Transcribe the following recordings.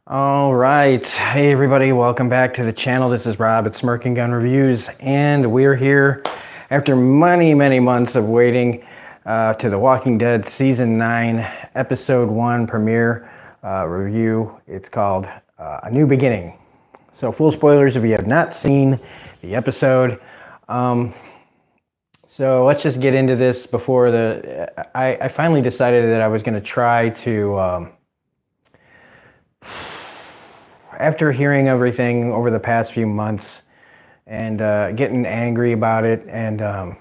All right. Hey, everybody. Welcome back to the channel. This is Rob at Smirking Gun Reviews, and we're here after many, many months of waiting to The Walking Dead Season 9, Episode 1 premiere review. It's called A New Beginning. So, full spoilers if you have not seen the episode. So, let's just get into this before I finally decided that I was going to try to... after hearing everything over the past few months and getting angry about it and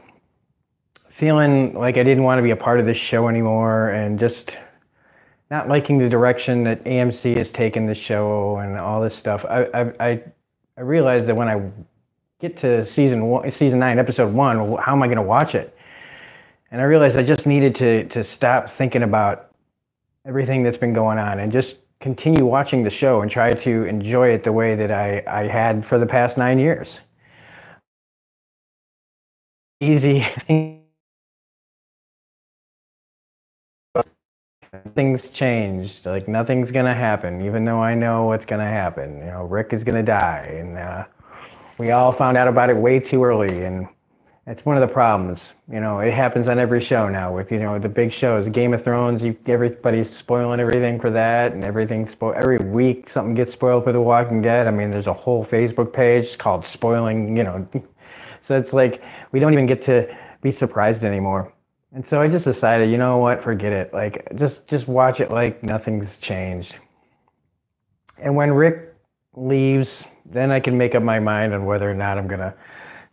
feeling like I didn't want to be a part of this show anymore and just not liking the direction that AMC has taken the show and all this stuff, I realized that when I get to season 9, episode 1, how am I going to watch it? And I realized I just needed to stop thinking about everything that's been going on and just continue watching the show and try to enjoy it the way that I had for the past 9 years. Easy. Things changed. Like, nothing's gonna happen, even though I know what's gonna happen. You know, Rick is gonna die, and we all found out about it way too early, and it's one of the problems. You know, it happens on every show now with, the big shows. Game of Thrones, everybody's spoiling everything for that, and every week something gets spoiled for The Walking Dead. I mean, there's a whole Facebook page called Spoiling, So it's like, we don't even get to be surprised anymore. And so I just decided, you know what, forget it. Like, just watch it like nothing's changed. And when Rick leaves, then I can make up my mind on whether or not I'm gonna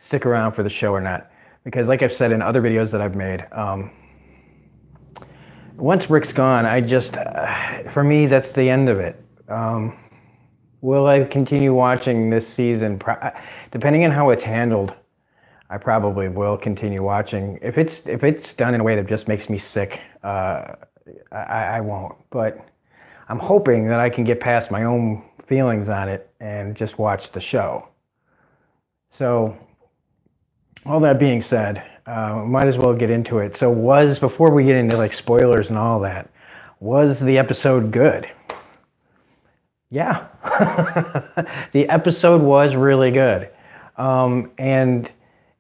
stick around for the show or not, because like I've said in other videos that I've made, once Rick's gone, for me, that's the end of it. Will I continue watching this season? Depending on how it's handled, I probably will continue watching. If it's done in a way that just makes me sick, I won't. But I'm hoping that I can get past my own feelings on it and just watch the show. So, all that being said, might as well get into it. So before we get into like spoilers and all that, was the episode good? Yeah. The episode was really good. And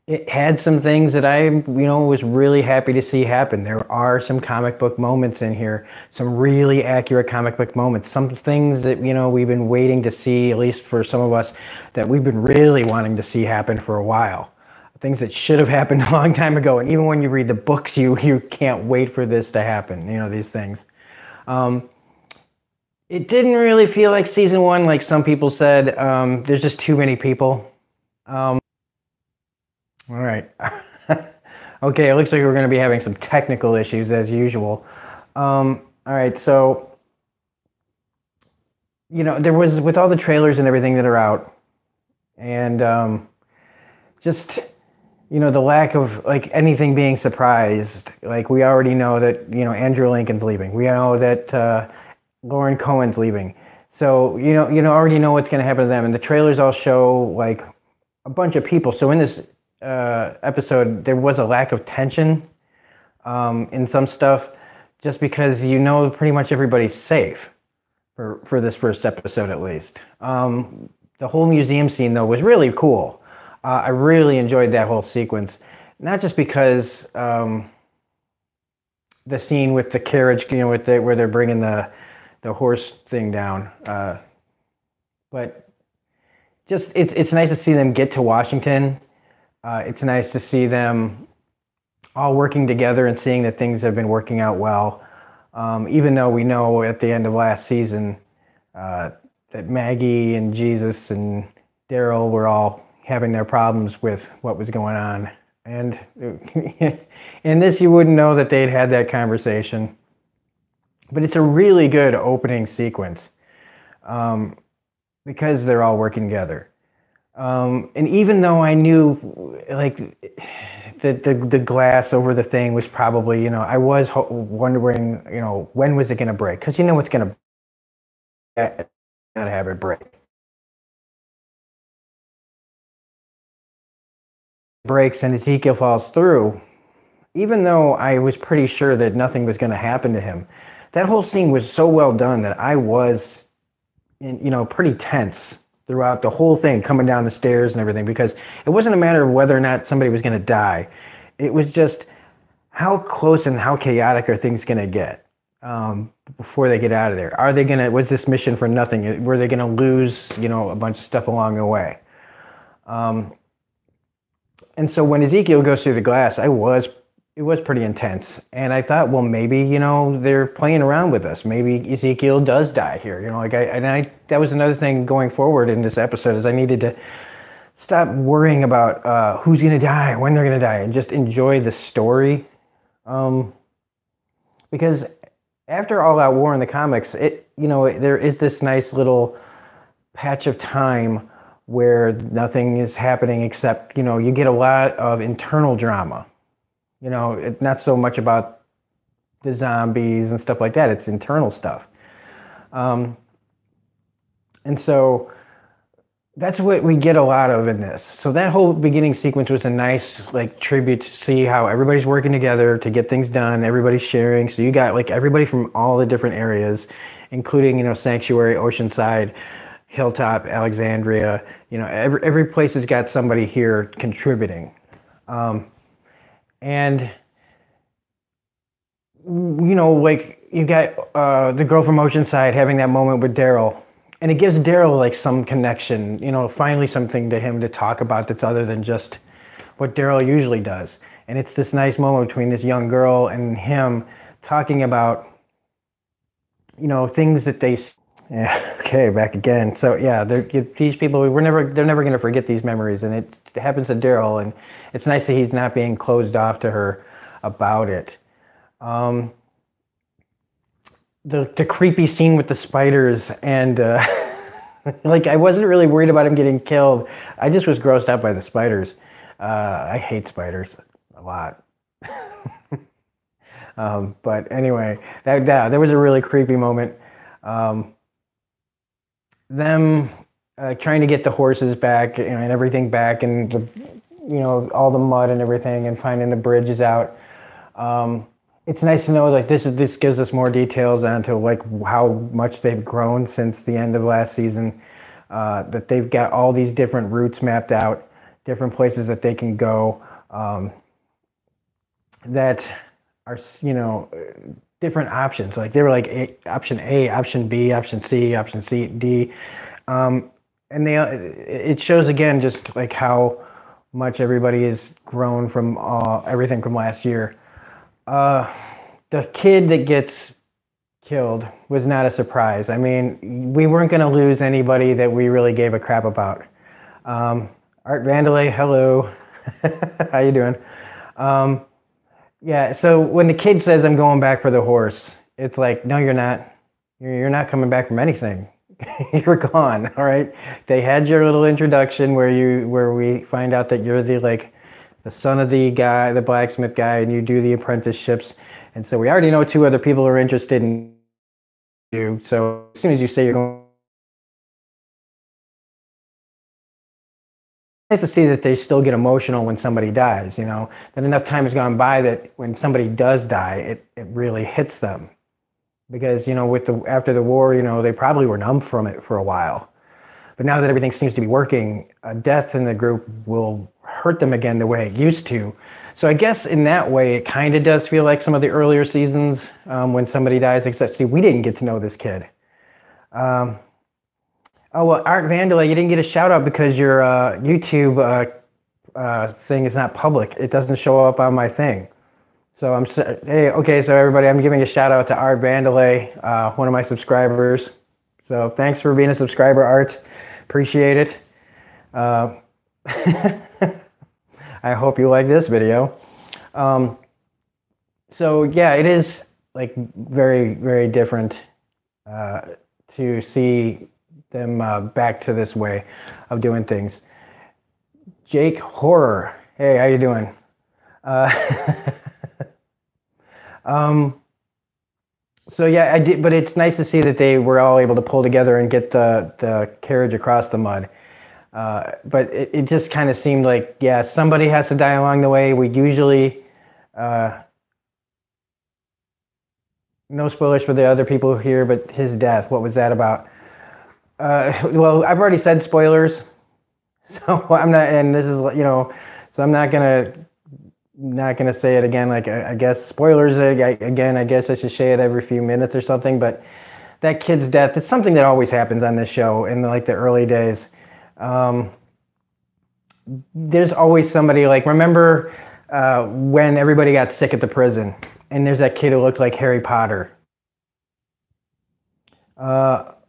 it had some things that I, was really happy to see happen. There are some comic book moments in here, some really accurate comic book moments, some things that, we've been waiting to see, at least for some of us, that we've been really wanting to see happen for a while. Things that should have happened a long time ago. And even when you read the books, you can't wait for this to happen, these things. It didn't really feel like season 1, like some people said. There's just too many people. All right. Okay, it looks like we're going to be having some technical issues as usual. All right, so, there was, with all the trailers and everything that are out, and just... the lack of like anything being surprised. Like, we already know that, Andrew Lincoln's leaving. We know that Lauren Cohen's leaving. So, already know what's going to happen to them. And the trailers all show like a bunch of people. So in this episode, there was a lack of tension in some stuff, just because pretty much everybody's safe for this first episode at least. The whole museum scene though was really cool. I really enjoyed that whole sequence, not just because the scene with the carriage, where they're bringing the horse thing down, but just it's nice to see them get to Washington. It's nice to see them all working together and seeing that things have been working out well, even though we know at the end of last season that Maggie and Jesus and Daryl were all having their problems with what was going on. And in this, you wouldn't know that they'd had that conversation. But it's a really good opening sequence because they're all working together. And even though I knew, like, that the glass over the thing was probably, I was wondering, when was it going to break? Because it's going to have it break. Breaks and Ezekiel falls through, even though I was pretty sure that nothing was going to happen to him, that whole scene was so well done that I was pretty tense throughout the whole thing, coming down the stairs and everything, because it wasn't a matter of whether or not somebody was going to die. It was just how close and how chaotic are things going to get before they get out of there? Are they going to, was this mission for nothing? Were they going to lose, a bunch of stuff along the way? And so when Ezekiel goes through the glass, it was pretty intense. And I thought, well, maybe, they're playing around with us. Maybe Ezekiel does die here. That was another thing going forward in this episode, is I needed to stop worrying about who's going to die, when they're going to die, and just enjoy the story. Because after All Out War in the comics, there is this nice little patch of time where nothing is happening except, you get a lot of internal drama. Not so much about the zombies and stuff like that. It's internal stuff. And so that's what we get a lot of in this. So that whole beginning sequence was a nice tribute to see how everybody's working together to get things done. Everybody's sharing. So you got everybody from all the different areas, including, Sanctuary, Oceanside, Hilltop, Alexandria. Every place has got somebody here contributing. And you got the girl from Oceanside having that moment with Daryl, and it gives Daryl some connection, finally something to him to talk about that's other than just what Daryl usually does. And it's this nice moment between this young girl and him talking about things that they. Yeah. Okay. Back again. So yeah, these people, they're never going to forget these memories, and it happens to Daryl, and it's nice that he's not being closed off to her about it. The creepy scene with the spiders, and I wasn't really worried about him getting killed. I just was grossed out by the spiders. I hate spiders a lot. But anyway, that was a really creepy moment. Them trying to get the horses back, and everything back, and all the mud and everything, and finding the bridges out. It's nice to know this gives us more details onto how much they've grown since the end of last season. That they've got all these different routes mapped out, different places that they can go, that are different options. They were option A, option B, option C, option C, D, and it shows again just how much everybody has grown from everything from last year. The kid that gets killed was not a surprise. I mean, we weren't going to lose anybody that we really gave a crap about. Art Vandelay, hello, how you doing? Yeah, so when the kid says, I'm going back for the horse, it's no, you're not. You're not coming back from anything. You're gone, all right? They had your little introduction where we find out that you're the son of the guy, the blacksmith guy, and you do the apprenticeships. And so we already know 2 other people are interested in you. So as soon as you say you're going, nice to see that they still get emotional when somebody dies, that enough time has gone by that when somebody does die, it really hits them. Because, after the war, they probably were numb from it for a while. But now that everything seems to be working, a death in the group will hurt them again the way it used to. So I guess in that way, it kind of does feel like some of the earlier seasons when somebody dies, except, see, we didn't get to know this kid. Oh, well, Art Vandelay, you didn't get a shout out because your YouTube thing is not public. It doesn't show up on my thing. So okay, so everybody, I'm giving a shout out to Art Vandelay, one of my subscribers. So thanks for being a subscriber, Art. Appreciate it. I hope you like this video. So yeah, it is very, very different to see them back to this way of doing things. Jake Horror, hey, how you doing? So yeah, I did, but it's nice to see that they were all able to pull together and get the carriage across the mud. But it just kind of seemed like, yeah, somebody has to die along the way. We usually, no spoilers for the other people here, but his death, what was that about? Well, I've already said spoilers, so I'm not, and this is, so I'm not gonna say it again. Like, I guess spoilers again. I guess I should say it every few minutes or something. But that kid's death, it's something that always happens on this show in like the early days. Um, there's always somebody, like, remember when everybody got sick at the prison, and there's that kid who looked like Harry Potter.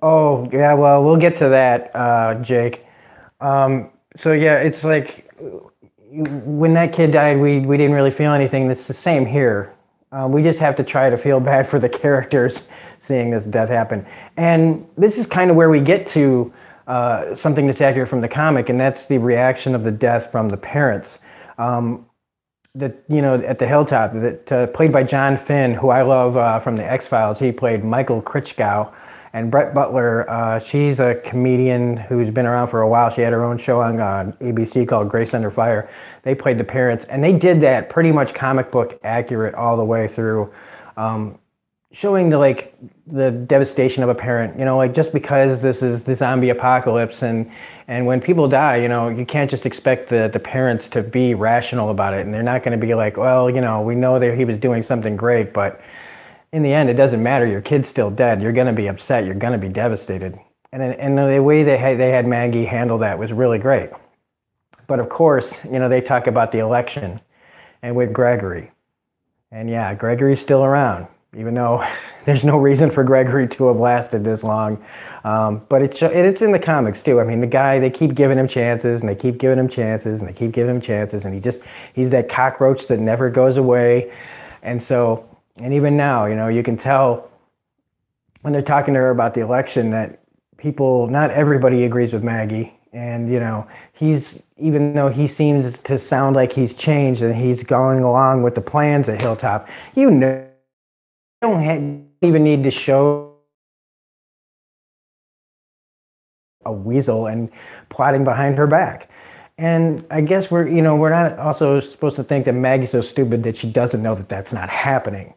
Oh yeah, well, we'll get to that, Jake. So yeah, it's like when that kid died, we didn't really feel anything. It's the same here. We just have to try to feel bad for the characters seeing this death happen. And this is kind of where we get to something that's accurate from the comic, and that's the reaction of the death from the parents. At the hilltop, that played by John Finn, who I love from the X-Files. He played Michael Krichkow. And Brett Butler, she's a comedian who's been around for a while. She had her own show on ABC called Grace Under Fire. They played the parents, and they did that pretty much comic book accurate all the way through, showing the devastation of a parent. Like, just because this is the zombie apocalypse, and when people die, you can't just expect the parents to be rational about it, and they're not going to be like, well, we know that he was doing something great, but in the end, it doesn't matter. Your kid's still dead. You're going to be upset. You're going to be devastated. And the way they had Maggie handle that was really great. But of course, they talk about the election and with Gregory. And yeah, Gregory's still around, even though there's no reason for Gregory to have lasted this long. But it's in the comics too. I mean, the guy, they keep giving him chances, and they keep giving him chances, and they keep giving him chances. And he's that cockroach that never goes away. And even now, you can tell when they're talking to her about the election that not everybody agrees with Maggie. And, even though he seems to sound like he's changed and he's going along with the plans at Hilltop, you don't even need to show a weasel and plotting behind her back. And I guess we're not also supposed to think that Maggie's so stupid that she doesn't know that that's not happening.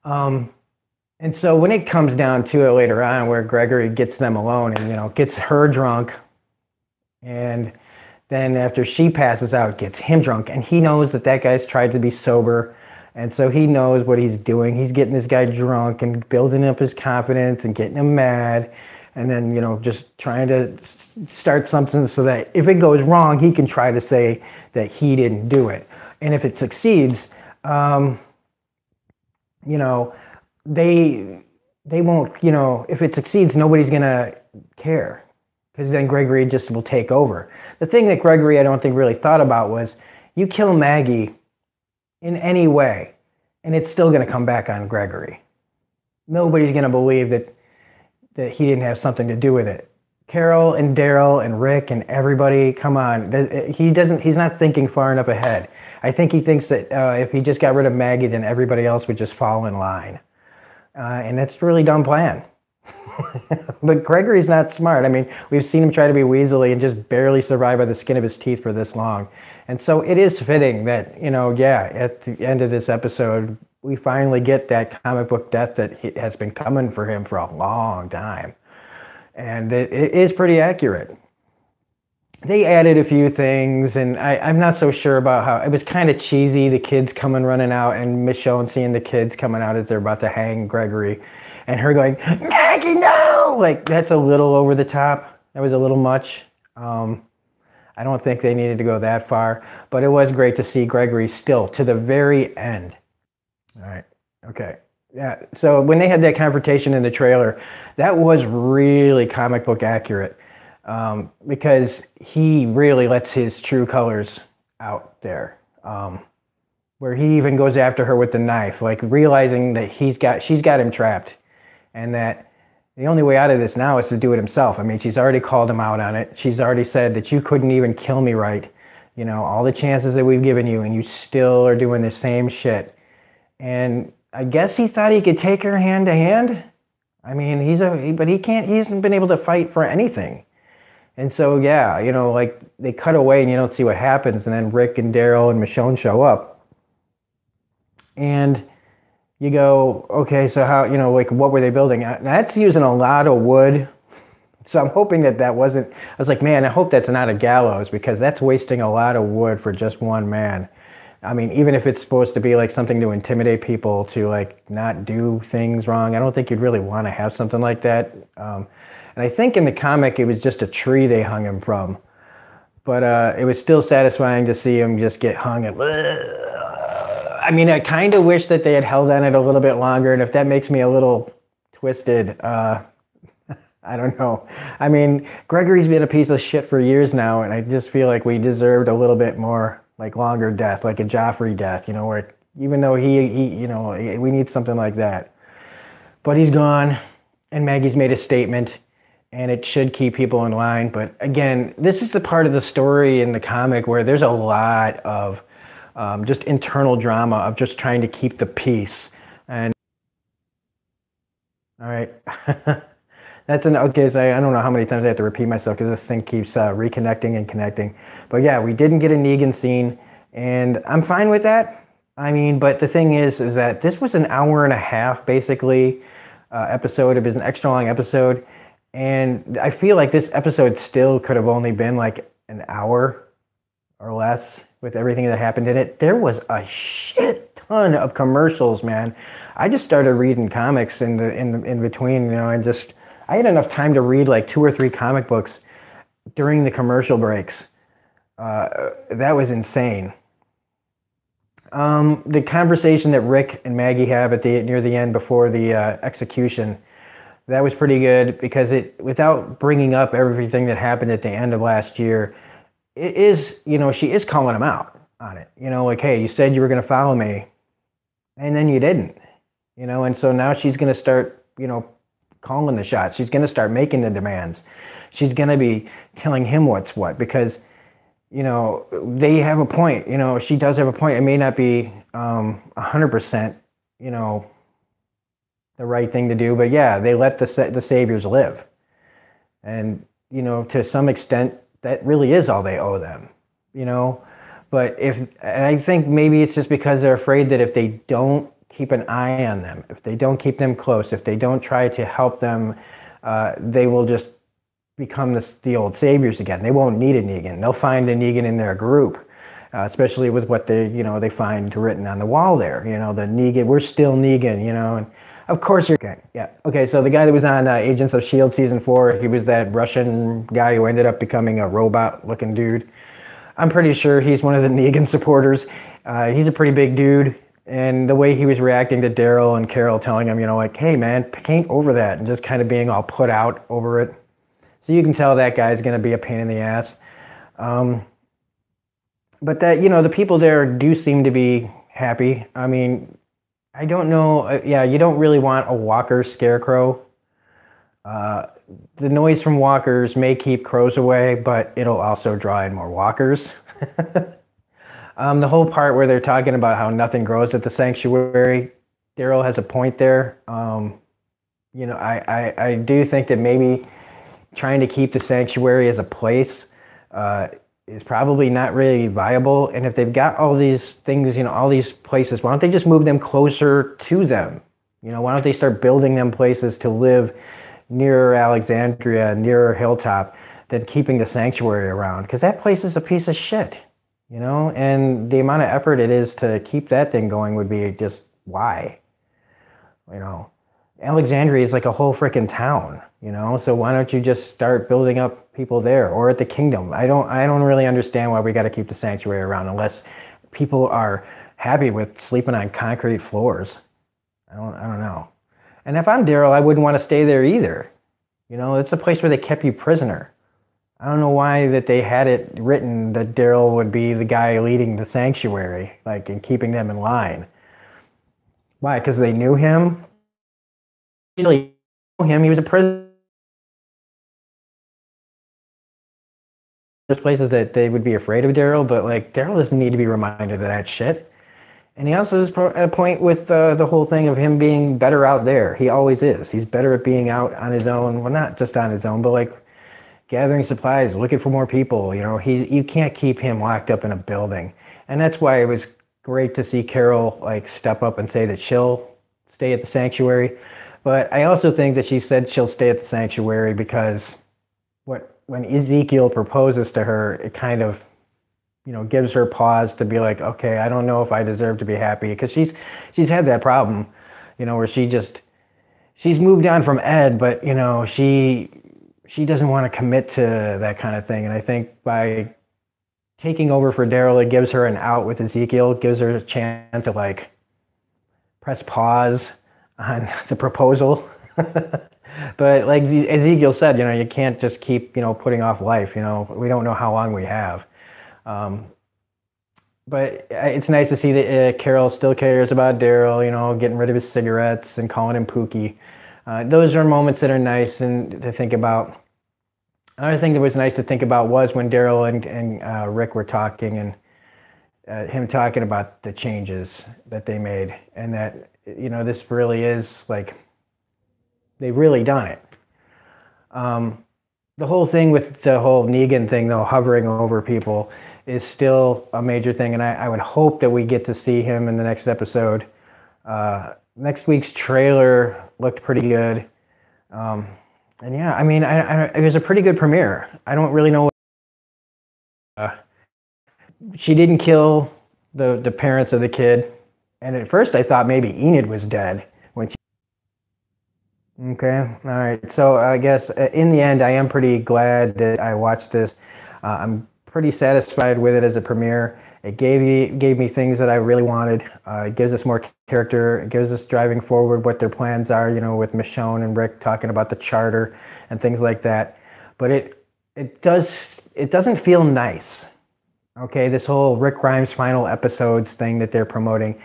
And so when it comes down to it later on, where Gregory gets them alone and, gets her drunk, and then after she passes out, gets him drunk, and he knows that guy's tried to be sober, and so he knows what he's doing. He's getting this guy drunk and building up his confidence and getting him mad, and then, just trying to start something so that if it goes wrong, he can try to say that he didn't do it. And if it succeeds, they won't, if it succeeds, nobody's going to care, because then Gregory just will take over. The thing that Gregory, I don't think, really thought about was, you kill Maggie in any way, and it's still going to come back on Gregory. Nobody's going to believe that he didn't have something to do with it. Carol and Daryl and Rick and everybody, come on. He's not thinking far enough ahead. I think he thinks that if he just got rid of Maggie, then everybody else would just fall in line. And that's a really dumb plan. But Gregory's not smart. I mean, we've seen him try to be weaselly and just barely survive by the skin of his teeth for this long. And so it is fitting that, at the end of this episode, we finally get that comic book death that has been coming for him for a long time. And it is pretty accurate. They added a few things, and I'm not so sure about how it was kind of cheesy. The kids coming running out, and Michonne seeing the kids coming out as they're about to hang Gregory, and her going, "Maggie, no!" Like, that's a little over the top. That was a little much. I don't think they needed to go that far, but it was great to see Gregory still to the very end. All right. Okay. Yeah. So when they had that confrontation in the trailer, that was really comic book accurate. Because he really lets his true colors out there, where he even goes after her with the knife, like realizing that she's got him trapped, and that the only way out of this now is to do it himself. I mean, she's already called him out on it. She's already said that you couldn't even kill me right. All the chances that we've given you, and you still are doing the same shit. And I guess he thought he could take her hand to hand. I mean, but he can't. He hasn't been able to fight for anything. And so, yeah, like, they cut away and you don't see what happens. And then Rick and Daryl and Michonne show up. And you go, okay, so how, like, what were they building? That's using a lot of wood So I'm hoping that that wasn't, I was like, man, I hope that's not a gallows because that's wasting a lot of wood for just one man. I mean, even if it's supposed to be like something to intimidate people to like not do things wrong, I don't think you'd really want to have something like that. And I think in the comic, it was just a tree they hung him from. But it was still satisfying to see him just get hung. And I mean, I kind of wish that they had held on it a little bit longer. And if that makes me a little twisted, I don't know. I mean, Gregory's been a piece of shit for years now, and I just feel like we deserved a little bit more, like longer death, like a Joffrey death, you know, where even though you know, we need something like that. But he's gone, and Maggie's made a statement, and it should keep people in line. But again, this is the part of the story in the comic where there's a lot of just internal drama of just trying to keep the peace. And all right. That's an okay. So I don't know how many times I have to repeat myself because this thing keeps reconnecting and connecting. But yeah, we didn't get a Negan scene, and I'm fine with that. I mean, but the thing is that this was an hour and a half basically episode. It was an extra long episode, and I feel like this episode still could have only been like an hour or less with everything that happened in it. There was a shit ton of commercials, man. I just started reading comics in between, you know, and just. I had enough time to read like 2 or 3 comic books during the commercial breaks. That was insane. The conversation that Rick and Maggie have at near the end before the execution, that was pretty good because without bringing up everything that happened at the end of last year, it is, you know, she is calling him out on it. You know, like, hey, you said you were going to follow me, and then you didn't. You know, and so now she's going to start, you know, calling the shots. She's going to start making the demands. She's going to be telling him what's what because, you know, they have a point. You know, she does have a point. It may not be 100%, you know, the right thing to do, but yeah, they let the saviors live. And, you know, to some extent, that really is all they owe them, you know. But and I think maybe it's just because they're afraid that if they don't keep an eye on them, if they don't keep them close, if they don't try to help them, they will just become the old saviors again. They won't need a Negan. They'll find a Negan in their group, especially with what they find written on the wall there. You know, the Negan, we're still Negan, you know, and of course you're okay. Yeah. Okay. So the guy that was on Agents of S.H.I.E.L.D. season 4, he was that Russian guy who ended up becoming a robot looking dude. I'm pretty sure he's one of the Negan supporters. He's a pretty big dude. And the way he was reacting to Daryl and Carol telling him, you know, like, hey, man, paint over that, and just kind of being all put out over it. So you can tell that guy's going to be a pain in the ass. But that, you know, the people there do seem to be happy. I mean, I don't know. Yeah, you don't really want a walker scarecrow. The noise from walkers may keep crows away, but it'll also draw in more walkers. The whole part where they're talking about how nothing grows at the sanctuary, Daryl has a point there. You know, I do think that maybe trying to keep the sanctuary as a place is probably not really viable. And if they've got all these things, you know, all these places, why don't they just move them closer to them? You know, why don't they start building them places to live near Alexandria, near Hilltop, than keeping the sanctuary around? Because that place is a piece of shit. You know, and the amount of effort it is to keep that thing going would be just why? You know, Alexandria is like a whole freaking town, you know, so why don't you just start building up people there or at the Kingdom? I don't really understand why we got to keep the sanctuary around unless people are happy with sleeping on concrete floors. I don't know. And if I'm Daryl, I wouldn't want to stay there either. You know, it's a place where they kept you prisoner. I don't know why that they had it written that Daryl would be the guy leading the sanctuary, like, and keeping them in line. Why? Because they knew him? Really knew him. He was a prisoner. There's places that they would be afraid of Daryl, but, like, Daryl doesn't need to be reminded of that shit. And he also has a point with the whole thing of him being better out there. He always is. He's better at being out on his own. Well, not just on his own, but, like, gathering supplies, looking for more people. You know, you can't keep him locked up in a building. And that's why it was great to see Carol, like, step up and say that she'll stay at the sanctuary. But I also think that she said she'll stay at the sanctuary because when Ezekiel proposes to her, it kind of, gives her pause to be like, okay, I don't know if I deserve to be happy, because she's had that problem, where she's moved on from Ed, but she doesn't want to commit to that kind of thing. And I think by taking over for Daryl, it gives her an out with Ezekiel, gives her a chance to like press pause on the proposal. But like Ezekiel said, you can't just keep, putting off life. We don't know how long we have. But it's nice to see that Carol still cares about Daryl, getting rid of his cigarettes and calling him Pookie. Those are moments that are nice and to think about. Another thing that was nice to think about was when Daryl and Rick were talking, and him talking about the changes that they made, and that, this really is like, they've really done it. The whole thing with the whole Negan thing, though, hovering over people, is still a major thing, and I would hope that we get to see him in the next episode. Next week's trailer looked pretty good. And yeah, I mean, it was a pretty good premiere. I don't really know what, she didn't kill the parents of the kid, and at first I thought maybe Enid was dead when she... Okay, all right. So I guess in the end, I am pretty glad that I watched this. I'm pretty satisfied with it as a premiere. It gave me things that I really wanted. It gives us more character. It gives us driving forward what their plans are, with Michonne and Rick talking about the charter and things like that. But it doesn't feel nice. Okay, this whole Rick Grimes final episodes thing that they're promoting.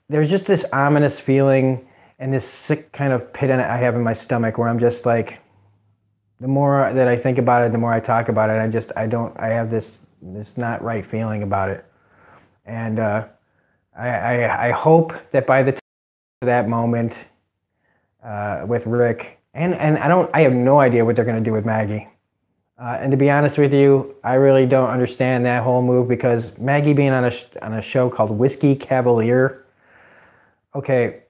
There's just this ominous feeling and this sick kind of pit I have in my stomach where I'm just like, the more that I think about it, the more I talk about it, I have this not right feeling about it. And I hope that by the time of that moment with Rick, and I have no idea what they're going to do with Maggie. And to be honest with you, I really don't understand that whole move, because Maggie being on a show called Whiskey Cavalier. Okay,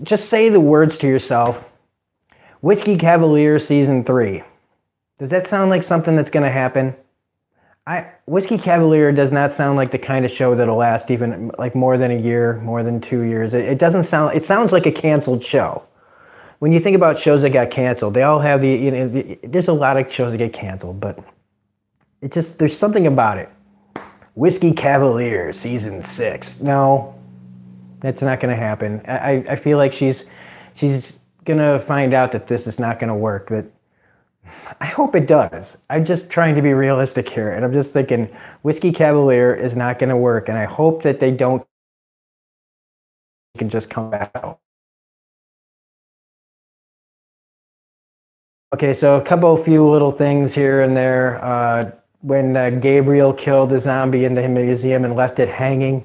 just say the words to yourself. Whiskey Cavalier season 3. Does that sound like something that's going to happen? Whiskey Cavalier does not sound like the kind of show that'll last even like more than a year, more than 2 years. It doesn't sound, it sounds like a canceled show. When you think about shows that got canceled, they all have there's a lot of shows that get canceled, but there's something about it. Whiskey Cavalier season 6. No, that's not going to happen. I feel like she's going to find out that this is not going to work. That I hope it does. I'm just trying to be realistic here, and I'm just thinking Whiskey Cavalier is not going to work, and I hope that they can just come back out. Okay, so a few little things here and there. When Gabriel killed the zombie in the museum and left it hanging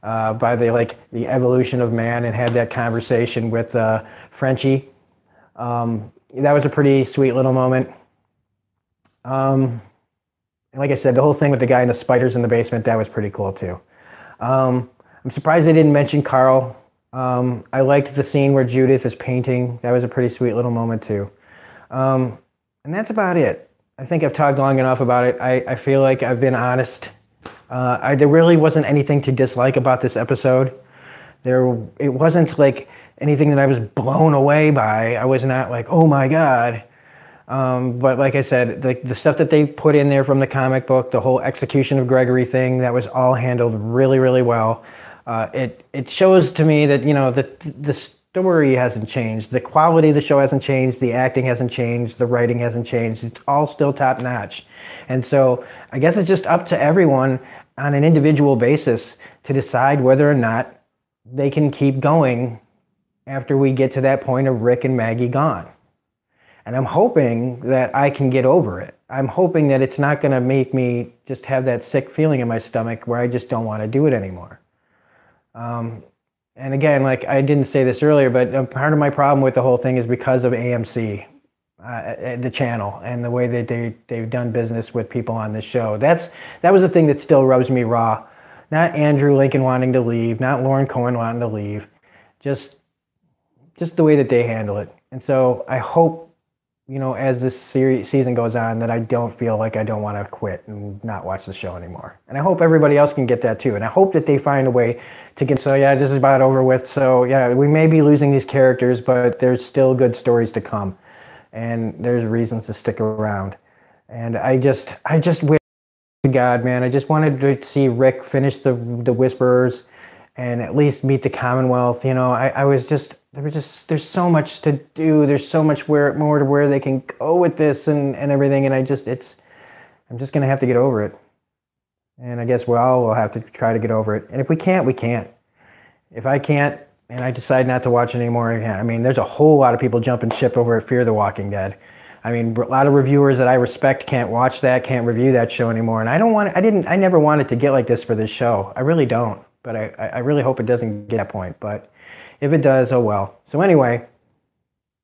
by the evolution of man, and had that conversation with Frenchie. That was a pretty sweet little moment. Like I said, the whole thing with the guy and the spiders in the basement, that was pretty cool too. I'm surprised they didn't mention Carl. I liked the scene where Judith is painting. That was a pretty sweet little moment too. And that's about it. I think I've talked long enough about it. I feel like I've been honest. There really wasn't anything to dislike about this episode. It wasn't like anything that I was blown away by. I was not like, oh my God. But like I said, the stuff that they put in there from the comic book, the whole execution of Gregory thing, that was all handled really, really well. It shows to me that, the story hasn't changed. The quality of the show hasn't changed. The acting hasn't changed. The writing hasn't changed. It's all still top notch. And so I guess it's just up to everyone on an individual basis to decide whether or not they can keep going after we get to that point of Rick and Maggie gone. And I'm hoping that I can get over it. I'm hoping that it's not going to make me just have that sick feeling in my stomach where I just don't want to do it anymore. And again, like I didn't say this earlier, but part of my problem with the whole thing is because of AMC, the channel, and the way that they've done business with people on this show. That was the thing that still rubs me raw. Not Andrew Lincoln wanting to leave, not Lauren Cohen wanting to leave, just the way that they handle it. And so I hope as this season goes on, that I don't feel like I don't want to quit and not watch the show anymore. And I hope everybody else can get that too. And I hope that they find a way to get. So yeah, this is about over with. So yeah, we may be losing these characters, but there's still good stories to come, and there's reasons to stick around. And I just wish to God, man, I just wanted to see Rick finish the Whisperers and at least meet the Commonwealth. I was just, there's so much to do. There's so much more to where they can go with this and everything. And I'm just going to have to get over it. And I guess we'll have to try to get over it. And if we can't, we can't. If I can't, and I decide not to watch it anymore, I mean, there's a whole lot of people jumping ship over at Fear the Walking Dead. I mean, a lot of reviewers that I respect can't watch that, can't review that show anymore. And I never wanted to get like this for this show. I really don't. But I really hope it doesn't get to that point. But if it does, oh well. So anyway,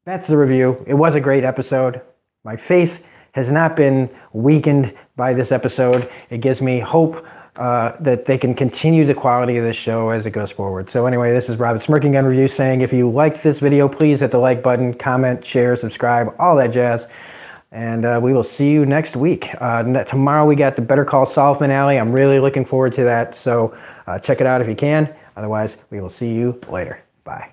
that's the review. It was a great episode. My faith has not been weakened by this episode. It gives me hope that they can continue the quality of this show as it goes forward. So anyway, this is Rob at Smirking Gun Review saying, if you liked this video, please hit the like button, comment, share, subscribe, all that jazz. And we will see you next week. Tomorrow we got the Better Call Saul finale. I'm really looking forward to that. So check it out if you can. Otherwise, we will see you later. Bye.